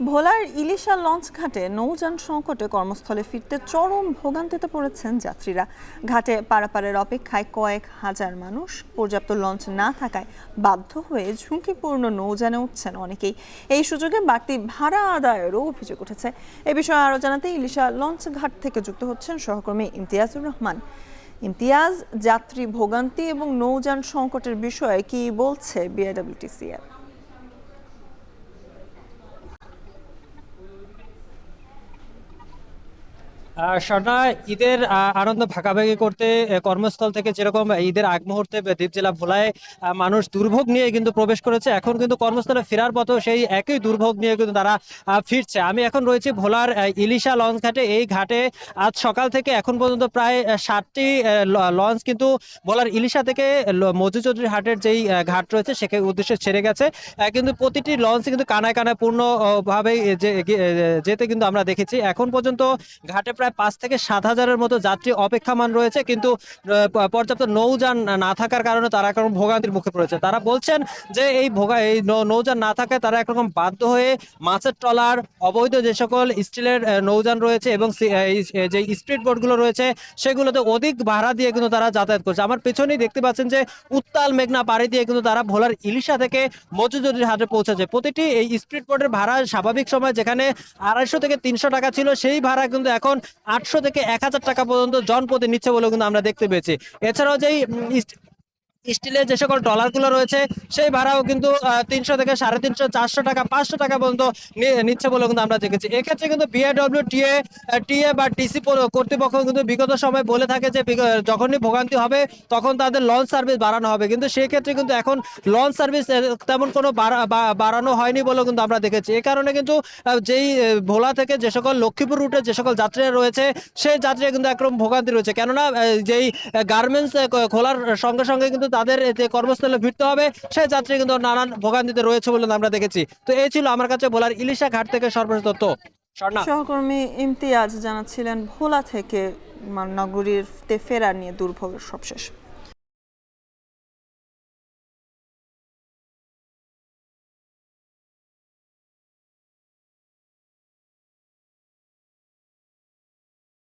ভোলার ইলিশা লঞ্চ ঘাটে নৌযান সংকটে কর্মস্থলে ফিরতে চরম ভোগান্তিতে পড়েছেন যাত্রীরা। ঘাটে পারাপারের অপেক্ষায় কয়েক হাজার মানুষ। পর্যাপ্ত লঞ্চ না থাকায় বাধ্য হয়ে ঝুঁকিপূর্ণ নৌযানে উঠছেন অনেকেই। এই সুযোগে বাড়তি ভাড়া আদায়েরও অভিযোগ উঠেছে। এ বিষয়ে আরও জানাতে ইলিশা লঞ্চ ঘাট থেকে যুক্ত হচ্ছেন সহকর্মী ইমতিয়াজুর রহমান। ইমতিয়াজ, যাত্রী ভোগান্তি এবং নৌযান সংকটের বিষয়ে কি বলছে বিআইডব্লিউটিসিএল? স্বর্ণা, ঈদের আনন্দ ভাগাভাগি করতে কর্মস্থল থেকে যেরকম ঈদের আগ মুহূর্তে দ্বীপ জেলা ভোলায় মানুষ দুর্ভোগ নিয়ে কিন্তু প্রবেশ করেছে, এখন কিন্তু কর্মস্থলে ফেরার পথেও সেই একই দুর্ভোগ নিয়ে কিন্তু তারা ফিরছে। আমি এখন রয়েছি ভোলার ইলিশা লঞ্চ ঘাটে। এই ঘাটে আজ সকাল থেকে এখন পর্যন্ত প্রায় 60টি লঞ্চ কিন্তু ভোলার ইলিশা থেকে মধুচৌধুরী হাটের যেই ঘাট রয়েছে সেখানে উদ্দেশ্যে ছেড়ে গেছে। কিন্তু প্রতিটি লঞ্চ কিন্তু কানায় কানায় পূর্ণ ভাবে যেতে কিন্তু আমরা দেখেছি। এখন পর্যন্ত ঘাটে প্রায় 5 থেকে 7 হাজারের মতো যাত্রী অপেক্ষমান রয়েছে, কিন্তু পর্যাপ্ত নৌযান না থাকার কারণে তারা এখন ভোগান্তির মুখে পড়েছে। তারা বলছেন যে এই নৌযান না থাকায় তারা একরকম বাধ্য হয়ে মাছের ট্রলার, অবৈধ যে সকল স্টিলের নৌযান রয়েছে এবং যে স্পিড বোটগুলো রয়েছে সেগুলোতে অধিক ভাড়া দিয়ে কিন্তু তারা যাতায়াত করছে। আমার পেছনেই দেখতে পাচ্ছেন যে উত্তাল মেঘনা পাড়ি দিয়ে কিন্তু তারা ভোলার ইলিশা থেকে মধুচৌধুরী হাটে পৌঁছেছে। প্রতিটি এই স্পিড বোটের ভাড়া স্বাভাবিক সময় যেখানে 250 থেকে 300 টাকা ছিল, সেই ভাড়া কিন্তু এখন 800 থেকে 1000 টাকা পর্যন্ত জনপ্রতি নিচ্ছে বলে কিন্তু আমরা দেখতে পেয়েছি। এছাড়াও যেই স্টিলের যে সকল ট্রলারগুলো রয়েছে সেই ভাড়াও কিন্তু 300 থেকে 350, 400 টাকা, 500 টাকা পর্যন্ত নিচ্ছে বলে কিন্তু আমরা দেখেছি। এক্ষেত্রে কিন্তু টিএ বা টিসি কর্তৃপক্ষ কিন্তু বিগত সময় বলে থাকে যে যখনই ভোগান্তি হবে তখন তাদের লঞ্চ সার্ভিস বাড়ানো হবে, কিন্তু সেই ক্ষেত্রে কিন্তু এখন লঞ্চ সার্ভিস তেমন কোনো বাড়ানো হয়নি বলে কিন্তু আমরা দেখেছি। এই কারণে কিন্তু যেই ভোলা থেকে যে সকল লক্ষ্মীপুর রুটে যে সকল যাত্রীরা রয়েছে সেই যাত্রীরা কিন্তু একরকম ভোগান্তি রয়েছে, কেননা যেই গার্মেন্টস খোলার সঙ্গে সঙ্গে কিন্তু তাদের যে কর্মস্থলে ফিরতে হবে সেই যাত্রী কিন্তু নানান ভোগান্তিতে রয়েছে বলে আমরা দেখেছি। তো এই ছিল আমার কাছে ভোলার ইলিশা ঘাট থেকে সর্বশেষ তথ্য। স্বর্ণা। সহকর্মী ইমতিয়াজ জানাচ্ছিলেন ভোলা থেকে নগরীতে ফেরা নিয়ে দুর্ভোগের সবশেষ।